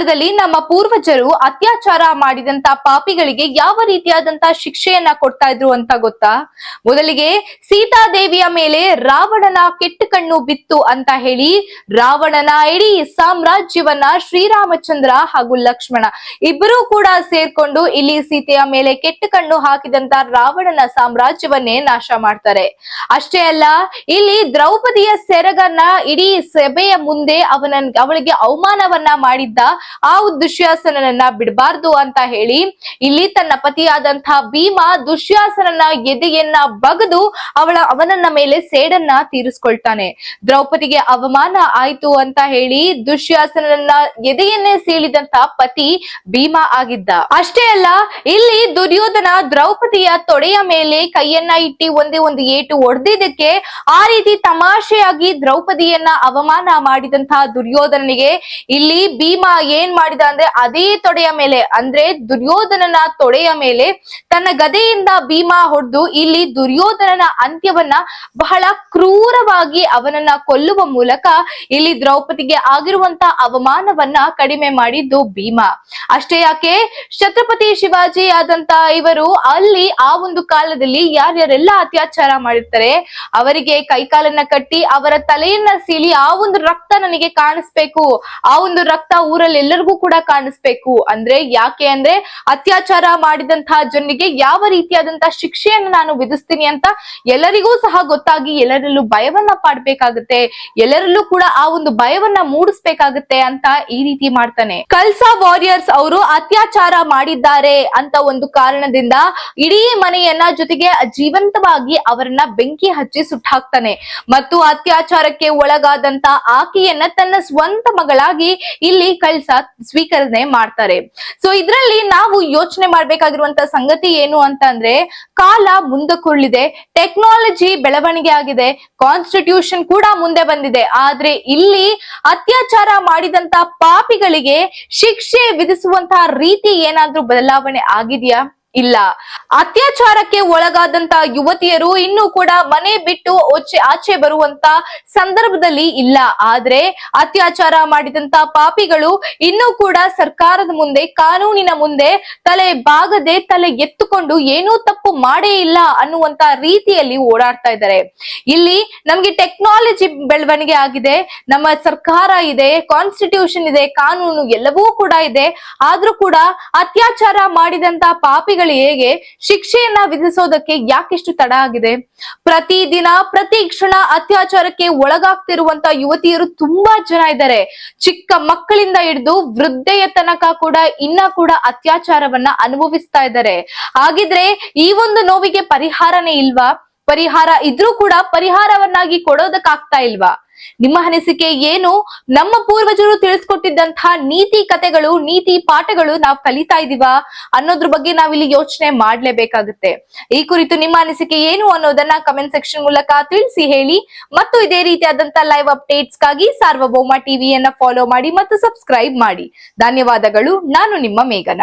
ಕಾಲದಲ್ಲಿ ನಮ್ಮ ಪೂರ್ವಜರು ಅತ್ಯಾಚಾರ ಮಾಡಿದಂತ ಪಾಪಿಗಳಿಗೆ ಯಾವ ರೀತಿಯಾದಂತ ಶಿಕ್ಷೆಯನ್ನ ಕೊಡ್ತಾ ಇದ್ರು ಅಂತ ಗೊತ್ತಾ? ಮೊದಲಿಗೆ ಸೀತಾದೇವಿಯ ಮೇಲೆ ರಾವಣನ ಕೆಟ್ಟ ಕಣ್ಣು ಬಿತ್ತು ಅಂತ ಹೇಳಿ ರಾವಣನ ಇಡೀ ಸಾಮ್ರಾಜ್ಯವನ್ನ ಶ್ರೀರಾಮಚಂದ್ರ ಹಾಗೂ ಲಕ್ಷ್ಮಣ ಇಬ್ಬರೂ ಕೂಡ ಸೇರ್ಕೊಂಡು ಇಲ್ಲಿ ಸೀತೆಯ ಮೇಲೆ ಕೆಟ್ಟ ಕಣ್ಣು ಹಾಕಿದಂತ ರಾವಣನ ಸಾಮ್ರಾಜ್ಯವನ್ನೇ ನಾಶ ಮಾಡ್ತಾರೆ. ಅಷ್ಟೇ ಅಲ್ಲ, ಇಲ್ಲಿ ದ್ರೌಪದಿಯ ಸೆರಗನ್ನ ಇಡೀ ಸಭೆಯ ಮುಂದೆ ಅವಳಿಗೆ ಅವಮಾನವನ್ನ ಮಾಡಿದ್ದ ಆ ದುಶ್ಯಾಸನನ್ನ ಬಿಡಬಾರ್ದು ಅಂತ ಹೇಳಿ ಇಲ್ಲಿ ತನ್ನ ಪತಿಯಾದಂತಹ ಭೀಮ ದುಶ್ಯಾಸನನ ಎದೆಯನ್ನ ಬಗದು ಅವನನ್ನ ಮೇಲೆ ಸೇಡನ್ನ ತೀರಿಸ್ಕೊಳ್ತಾನೆ. ದ್ರೌಪದಿಗೆ ಅವಮಾನ ಆಯ್ತು ಅಂತ ಹೇಳಿ ದುಶ್ಯಾಸನನ್ನ ಎದೆಯನ್ನೇ ಸೀಳಿದಂತ ಪತಿ ಭೀಮ ಆಗಿದ್ದ. ಅಷ್ಟೇ ಅಲ್ಲ, ಇಲ್ಲಿ ದುರ್ಯೋಧನ ದ್ರೌಪದಿಯ ತೊಡೆಯ ಮೇಲೆ ಕೈಯನ್ನ ಇಟ್ಟಿ ಒಂದೇ ಒಂದು ಏಟು ಹೊಡೆದಿದ್ದಕ್ಕೆ ಆ ರೀತಿ ತಮಾಷೆಯಾಗಿ ದ್ರೌಪದಿಯನ್ನ ಅವಮಾನ ಮಾಡಿದಂತಹ ದುರ್ಯೋಧನನಿಗೆ ಇಲ್ಲಿ ಭೀಮ ಏನ್ ಮಾಡಿದ ಅಂದ್ರೆ ಅದೇ ತೊಡೆಯ ಮೇಲೆ ಅಂದ್ರೆ ದುರ್ಯೋಧನನ ತೊಡೆಯ ಮೇಲೆ ತನ್ನ ಗದೆಯಿಂದ ಭೀಮ ಹೊಡೆದು ಇಲ್ಲಿ ದುರ್ಯೋಧನನ ಅಂತ್ಯವನ್ನ ಬಹಳ ಕ್ರೂರವಾಗಿ ಅವನನ್ನ ಕೊಲ್ಲುವ ಮೂಲಕ ಇಲ್ಲಿ ದ್ರೌಪದಿಗೆ ಆಗಿರುವಂತ ಅವಮಾನವನ್ನ ಕಡಿಮೆ ಮಾಡಿದ್ದು ಭೀಮ. ಅಷ್ಟೇ ಯಾಕೆ, ಛತ್ರಪತಿ ಶಿವಾಜಿ ಆದಂತ ಇವರು ಅಲ್ಲಿ ಆ ಒಂದು ಕಾಲದಲ್ಲಿ ಯಾರ್ಯಾರೆಲ್ಲ ಅತ್ಯಾಚಾರ ಮಾಡಿರ್ತಾರೆ ಅವರಿಗೆ ಕೈಕಾಲನ್ನ ಕಟ್ಟಿ ಅವರ ತಲೆಯನ್ನ ಸೀಳಿ ಆ ಒಂದು ರಕ್ತ ನನಗೆ ಕಾಣಿಸ್ಬೇಕು, ಆ ಒಂದು ರಕ್ತ ಊರಲ್ಲಿ ಎಲ್ಲರಿಗೂ ಕೂಡ ಕಾಣಿಸ್ಬೇಕು ಅಂದ್ರೆ ಯಾಕೆ ಅಂದ್ರೆ ಅತ್ಯಾಚಾರ ಮಾಡಿದಂತಹ ಜನರಿಗೆ ಯಾವ ರೀತಿಯಾದಂತಹ ಶಿಕ್ಷೆಯನ್ನು ನಾನು ವಿಧಿಸ್ತೀನಿ ಅಂತ ಎಲ್ಲರಿಗೂ ಸಹ ಗೊತ್ತಾಗಿ ಎಲ್ಲರಲ್ಲೂ ಭಯವನ್ನ ಪಾಡ್ಬೇಕಾಗುತ್ತೆ, ಎಲ್ಲರಲ್ಲೂ ಕೂಡ ಆ ಒಂದು ಭಯವನ್ನ ಮೂಡಿಸ್ಬೇಕಾಗುತ್ತೆ ಅಂತ ಈ ರೀತಿ ಮಾಡ್ತಾನೆ. ಕಲ್ಸಾ ವಾರಿಯರ್ಸ್ ಅವರು ಅತ್ಯಾಚಾರ ಮಾಡಿದ್ದಾರೆ ಅಂತ ಒಂದು ಕಾರಣದಿಂದ ಇಡೀ ಮನೆಯನ್ನ ಜೊತೆಗೆ ಜೀವಂತವಾಗಿ ಅವರನ್ನ ಬೆಂಕಿ ಹಚ್ಚಿ ಸುಟ್ಟಾಕ್ತಾನೆ ಮತ್ತು ಅತ್ಯಾಚಾರಕ್ಕೆ ಒಳಗಾದಂತ ಆಕೆಯನ್ನ ತನ್ನ ಸ್ವಂತ ಮಗಳಾಗಿ ಇಲ್ಲಿ ಕಲ್ಸಾ ಸ್ವೀಕರಣೆ ಮಾಡ್ತಾರೆ. ಸೊ ಇದ್ರಲ್ಲಿ ನಾವು ಯೋಚನೆ ಮಾಡ್ಬೇಕಾಗಿರುವಂತ ಸಂಗತಿ ಏನು ಅಂತ ಅಂದ್ರೆ, ಕಾಲ ಮುಂದಕ್ಕುಳ್ಳಿದೆ, ಟೆಕ್ನಾಲಜಿ ಬೆಳವಣಿಗೆ ಆಗಿದೆ, ಕಾನ್ಸ್ಟಿಟ್ಯೂಷನ್ ಕೂಡ ಮುಂದೆ ಬಂದಿದೆ. ಆದ್ರೆ ಇಲ್ಲಿ ಅತ್ಯಾಚಾರ ಮಾಡಿದಂತ ಪಾಪಿಗಳಿಗೆ ಶಿಕ್ಷೆ ವಿಧಿಸುವಂತಹ ರೀತಿ ಏನಾದ್ರೂ ಬದಲಾವಣೆ ಆಗಿದೆಯಾ? ಇಲ್ಲ. ಅತ್ಯಾಚಾರಕ್ಕೆ ಒಳಗಾದಂತ ಯುವತಿಯರು ಇನ್ನೂ ಕೂಡ ಮನೆ ಬಿಟ್ಟು ಆಚೆ ಬರುವಂತ ಸಂದರ್ಭದಲ್ಲಿ ಇಲ್ಲ. ಆದ್ರೆ ಅತ್ಯಾಚಾರ ಮಾಡಿದಂತ ಪಾಪಿಗಳು ಇನ್ನೂ ಕೂಡ ಸರ್ಕಾರದ ಮುಂದೆ, ಕಾನೂನಿನ ಮುಂದೆ ತಲೆ ಬಾಗದೆ ತಲೆ ಎತ್ತುಕೊಂಡು ಏನೂ ತಪ್ಪು ಮಾಡೇ ಇಲ್ಲ ಅನ್ನುವಂತ ರೀತಿಯಲ್ಲಿ ಓಡಾಡ್ತಾ ಇದ್ದಾರೆ. ಇಲ್ಲಿ ನಮ್ಗೆ ಟೆಕ್ನಾಲಜಿ ಬೆಳವಣಿಗೆ ಆಗಿದೆ, ನಮ್ಮ ಸರ್ಕಾರ ಇದೆ, ಕಾನ್ಸ್ಟಿಟ್ಯೂಷನ್ ಇದೆ, ಕಾನೂನು ಎಲ್ಲವೂ ಕೂಡ ಇದೆ. ಆದ್ರೂ ಕೂಡ ಅತ್ಯಾಚಾರ ಮಾಡಿದಂತ ಪಾಪಿಗಳು ಹೇಗೆ ಶಿಕ್ಷೆಯನ್ನ ವಿಧಿಸೋದಕ್ಕೆ ಯಾಕೆಷ್ಟು ತಡ ಆಗಿದೆ? ಪ್ರತಿದಿನ ಪ್ರತಿ ಕ್ಷಣ ಅತ್ಯಾಚಾರಕ್ಕೆ ಒಳಗಾಗ್ತಿರುವಂತ ಯುವತಿಯರು ತುಂಬಾ ಜನ ಇದ್ದಾರೆ. ಚಿಕ್ಕ ಮಕ್ಕಳಿಂದ ಹಿಡಿದು ವೃದ್ಧೆಯ ತನಕ ಕೂಡ ಇನ್ನ ಕೂಡ ಅತ್ಯಾಚಾರವನ್ನ ಅನುಭವಿಸ್ತಾ ಇದ್ದಾರೆ. ಹಾಗಿದ್ರೆ ಈ ಒಂದು ನೋವಿಗೆ ಪರಿಹಾರನೇ ಇಲ್ವಾ? ಪರಿಹಾರ ಇದ್ರೂ ಕೂಡ ಪರಿಹಾರವನ್ನಾಗಿ ಕೊಡೋದಕ್ಕಾಗ್ತಾ ಇಲ್ವಾ? ನಿಮ್ಮ ಅನಿಸಿಕೆ ಏನು? ನಮ್ಮ ಪೂರ್ವಜರು ತಿಳಿಸ್ಕೊಟ್ಟಿದ್ದಂತಹ ನೀತಿ ಕಥೆಗಳು, ನೀತಿ ಪಾಠಗಳು ನಾವು ಕಲಿತಾ ಇದೀವಾ ಅನ್ನೋದ್ರ ಬಗ್ಗೆ ನಾವಿಲ್ಲಿ ಯೋಚನೆ ಮಾಡ್ಲೇಬೇಕಾಗುತ್ತೆ. ಈ ಕುರಿತು ನಿಮ್ಮ ಅನಿಸಿಕೆ ಏನು ಅನ್ನೋದನ್ನ ಕಮೆಂಟ್ ಸೆಕ್ಷನ್ ಮೂಲಕ ತಿಳಿಸಿ ಹೇಳಿ. ಮತ್ತು ಇದೇ ರೀತಿಯಾದಂತ ಲೈವ್ ಅಪ್ಡೇಟ್ಸ್ ಗಾಗಿ ಸಾರ್ವಭೌಮ ಟಿವಿಯನ್ನ ಫಾಲೋ ಮಾಡಿ ಮತ್ತು ಸಬ್ಸ್ಕ್ರೈಬ್ ಮಾಡಿ. ಧನ್ಯವಾದಗಳು. ನಾನು ನಿಮ್ಮ ಮೇಘನಾ.